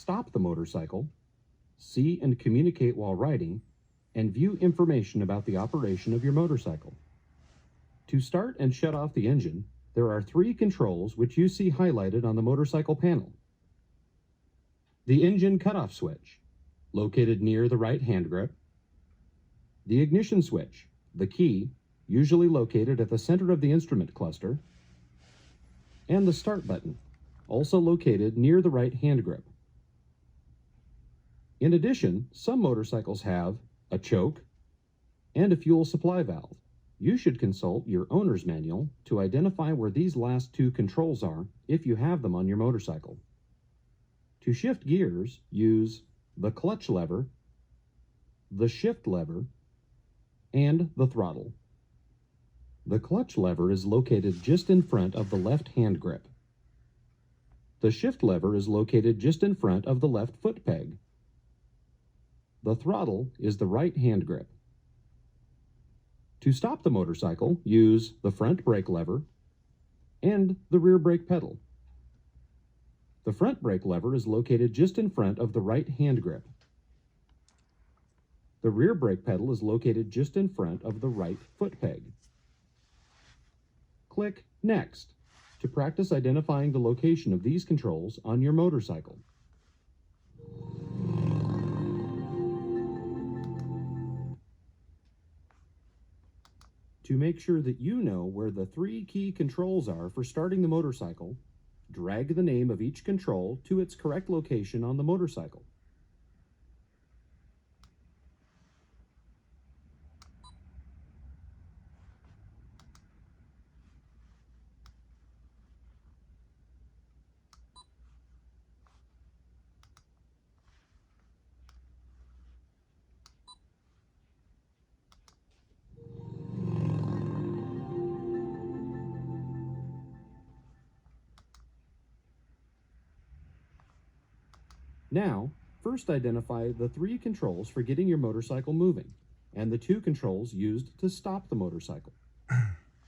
stop the motorcycle, see and communicate while riding, and view information about the operation of your motorcycle. To start and shut off the engine, there are 3 controls which you see highlighted on the motorcycle panel. The engine cutoff switch, located near the right hand grip. The ignition switch, the key, usually located at the center of the instrument cluster. And the start button, also located near the right hand grip. In addition, some motorcycles have a choke and a fuel supply valve. You should consult your owner's manual to identify where these last 2 controls are if you have them on your motorcycle. To shift gears, use the clutch lever, the shift lever, and the throttle. The clutch lever is located just in front of the left hand grip. The shift lever is located just in front of the left foot peg. The throttle is the right hand grip. To stop the motorcycle, use the front brake lever and the rear brake pedal. The front brake lever is located just in front of the right hand grip. The rear brake pedal is located just in front of the right foot peg. Click Next to practice identifying the location of these controls on your motorcycle. To make sure that you know where the 3 key controls are for starting the motorcycle, drag the name of each control to its correct location on the motorcycle. Now, first identify the 3 controls for getting your motorcycle moving, and the 2 controls used to stop the motorcycle.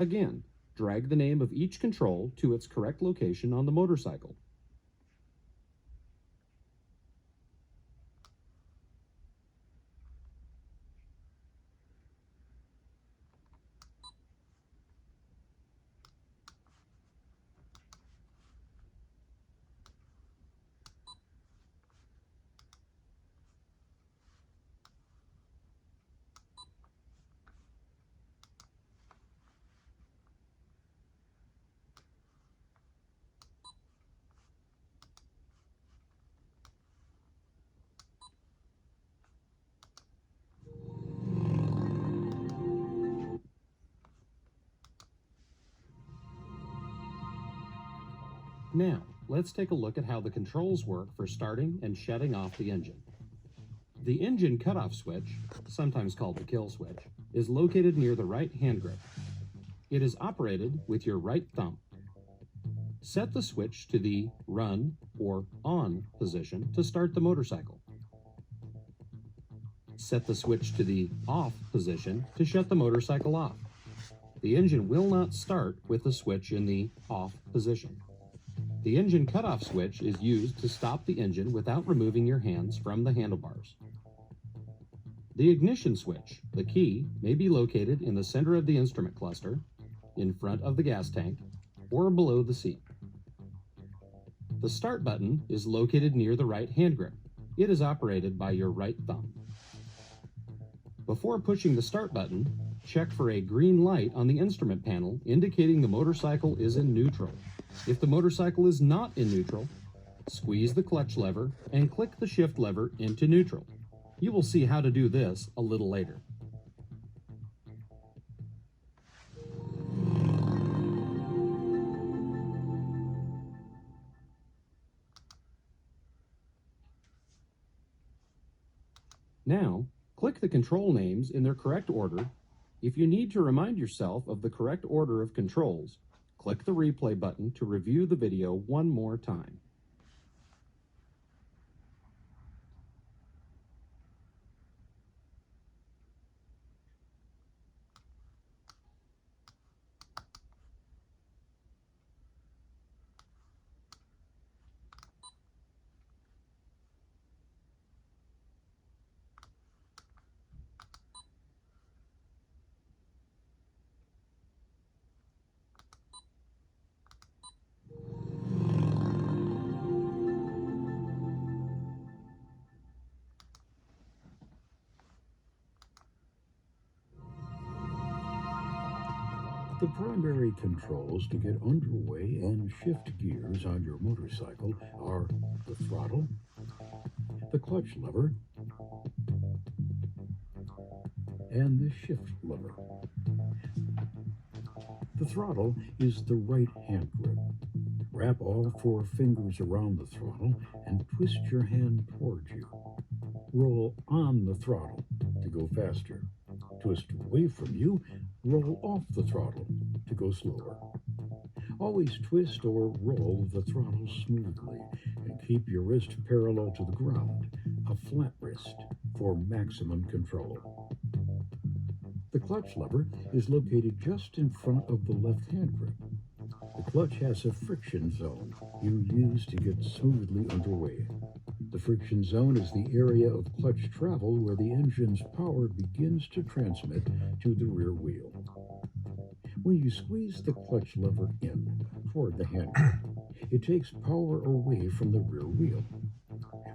Again, drag the name of each control to its correct location on the motorcycle. Now, let's take a look at how the controls work for starting and shutting off the engine. The engine cutoff switch, sometimes called the kill switch, is located near the right hand grip. It is operated with your right thumb. Set the switch to the run or on position to start the motorcycle. Set the switch to the off position to shut the motorcycle off. The engine will not start with the switch in the off position. The engine cutoff switch is used to stop the engine without removing your hands from the handlebars. The ignition switch, the key, may be located in the center of the instrument cluster, in front of the gas tank, or below the seat. The start button is located near the right hand grip. It is operated by your right thumb. Before pushing the start button, check for a green light on the instrument panel indicating the motorcycle is in neutral. If the motorcycle is not in neutral, squeeze the clutch lever and click the shift lever into neutral. You will see how to do this a little later. Now, click the control names in their correct order. If you need to remind yourself of the correct order of controls, click the replay button to review the video one more time. The primary controls to get underway and shift gears on your motorcycle are the throttle, the clutch lever, and the shift lever. The throttle is the right hand grip. Wrap all 4 fingers around the throttle and twist your hand towards you. Roll on the throttle to go faster. Twist away from you, roll off the throttle to go slower. Always twist or roll the throttle smoothly and keep your wrist parallel to the ground, a flat wrist, for maximum control. The clutch lever is located just in front of the left hand grip. The clutch has a friction zone you use to get smoothly underway. The friction zone is the area of clutch travel where the engine's power begins to transmit to the rear wheel. When you squeeze the clutch lever in toward the hand grip, it takes power away from the rear wheel.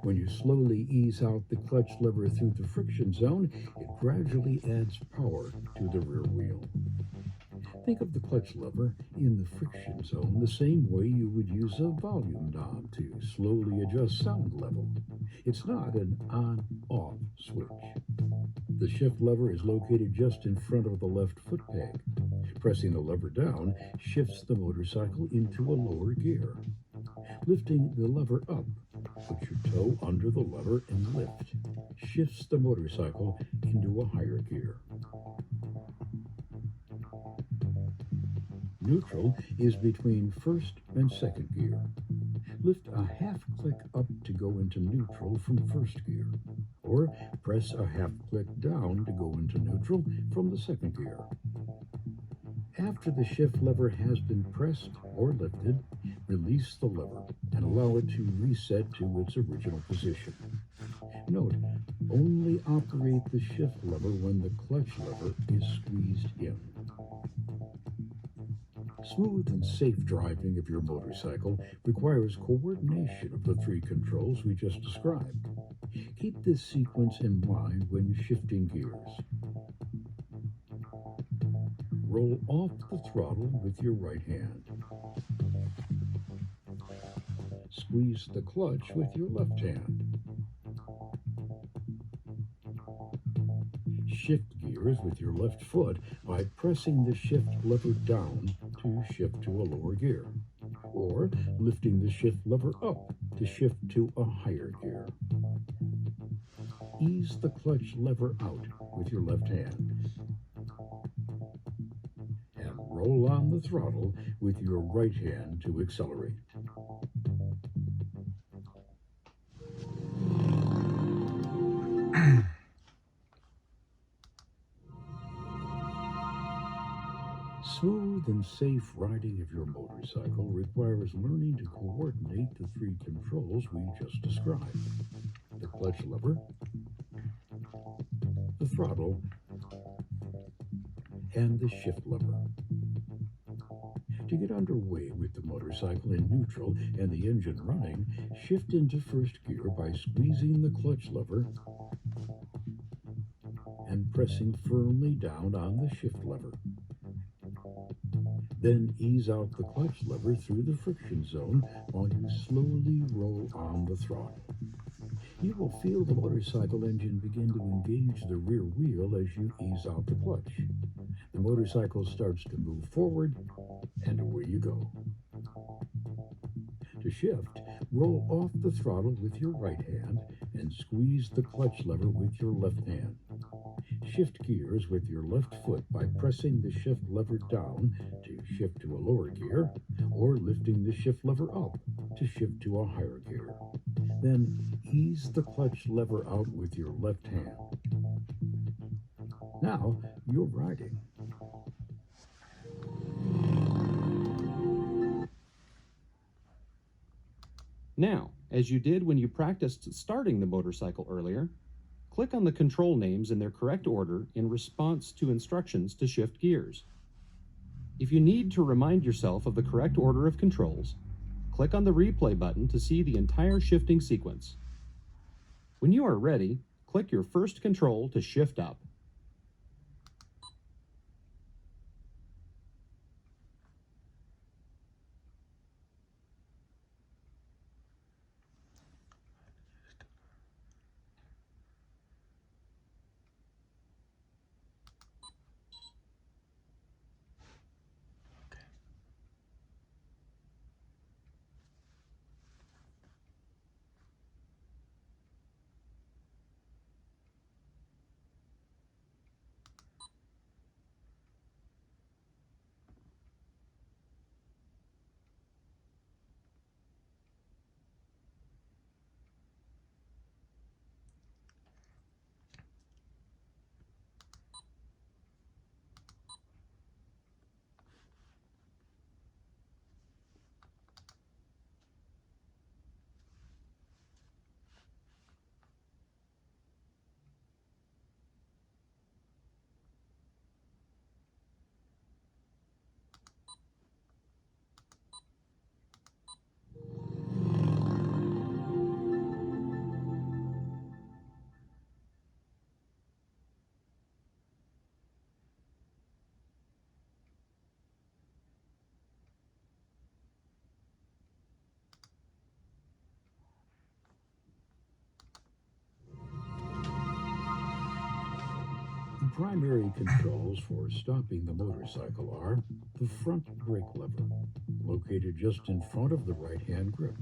When you slowly ease out the clutch lever through the friction zone, it gradually adds power to the rear wheel. Think of the clutch lever in the friction zone the same way you would use a volume knob to slowly adjust sound level. It's not an on-off switch. The shift lever is located just in front of the left foot peg. Pressing the lever down shifts the motorcycle into a lower gear. Lifting the lever up, put your toe under the lever and lift, shifts the motorcycle into a higher gear. Neutral is between first and second gear. Lift a half click up to go into neutral from first gear, or press a half click down to go into neutral from the second gear. After the shift lever has been pressed or lifted, release the lever and allow it to reset to its original position. Note, only operate the shift lever when the clutch lever is squeezed in. Smooth and safe driving of your motorcycle requires coordination of the 3 controls we just described. Keep this sequence in mind when shifting gears. Roll off the throttle with your right hand. Squeeze the clutch with your left hand. Shift gears with your left foot by pressing the shift lever down to shift to a lower gear, or lifting the shift lever up to shift to a higher gear. Ease the clutch lever out with your left hand. And roll on the throttle with your right hand to accelerate. Smooth and safe riding of your motorcycle requires learning to coordinate the 3 controls we just described: the clutch lever, the throttle, and the shift lever. To get underway with the motorcycle in neutral and the engine running, shift into first gear by squeezing the clutch lever and pressing firmly down on the shift lever. Then ease out the clutch lever through the friction zone while you slowly roll on the throttle. You will feel the motorcycle engine begin to engage the rear wheel as you ease out the clutch. The motorcycle starts to move forward, and away you go. To shift, roll off the throttle with your right hand and squeeze the clutch lever with your left hand. Shift gears with your left foot by pressing the shift lever down to shift to a lower gear, or lifting the shift lever up to shift to a higher gear. Then ease the clutch lever out with your left hand. Now you're riding. Now, as you did when you practiced starting the motorcycle earlier, click on the control names in their correct order in response to instructions to shift gears. If you need to remind yourself of the correct order of controls, click on the replay button to see the entire shifting sequence. When you are ready, click your first control to shift up. primary controls for stopping the motorcycle are the front brake lever, located just in front of the right-hand grip.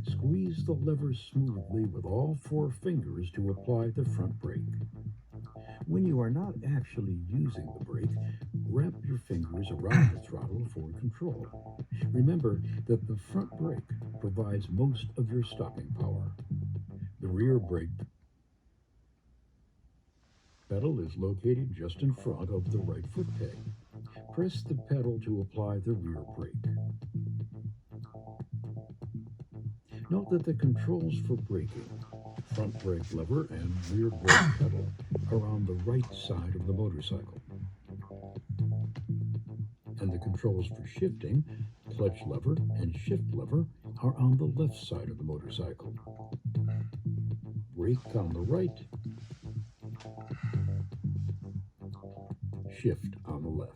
Squeeze the lever smoothly with all four fingers to apply the front brake. When you are not actually using the brake, wrap your fingers around the throttle for control. Remember that the front brake provides most of your stopping power. The rear brake pedal is located just in front of the right foot peg. Press the pedal to apply the rear brake. Note that the controls for braking, front brake lever and rear brake pedal, are on the right side of the motorcycle. And the controls for shifting, clutch lever and shift lever, are on the left side of the motorcycle. Brake on the right, shift on the left.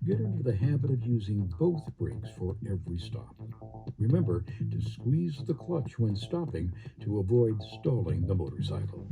Get into the habit of using both brakes for every stop. Remember to squeeze the clutch when stopping to avoid stalling the motorcycle.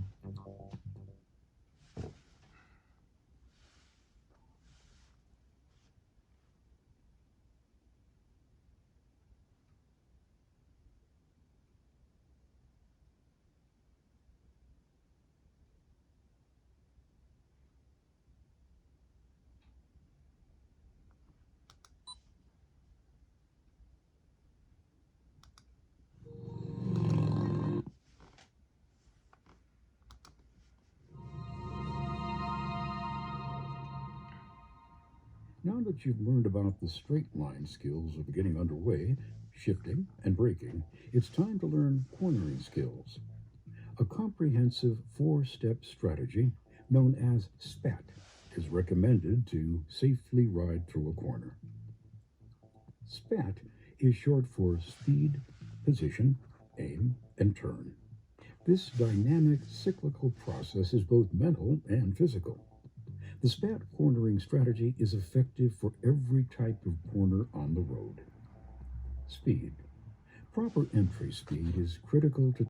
Now that you've learned about the straight line skills of getting underway, shifting, and braking, it's time to learn cornering skills. A comprehensive four-step strategy known as SPAT is recommended to safely ride through a corner. SPAT is short for speed, position, aim, and turn. This dynamic cyclical process is both mental and physical. The SPAT cornering strategy is effective for every type of corner on the road. Speed. Proper entry speed is critical to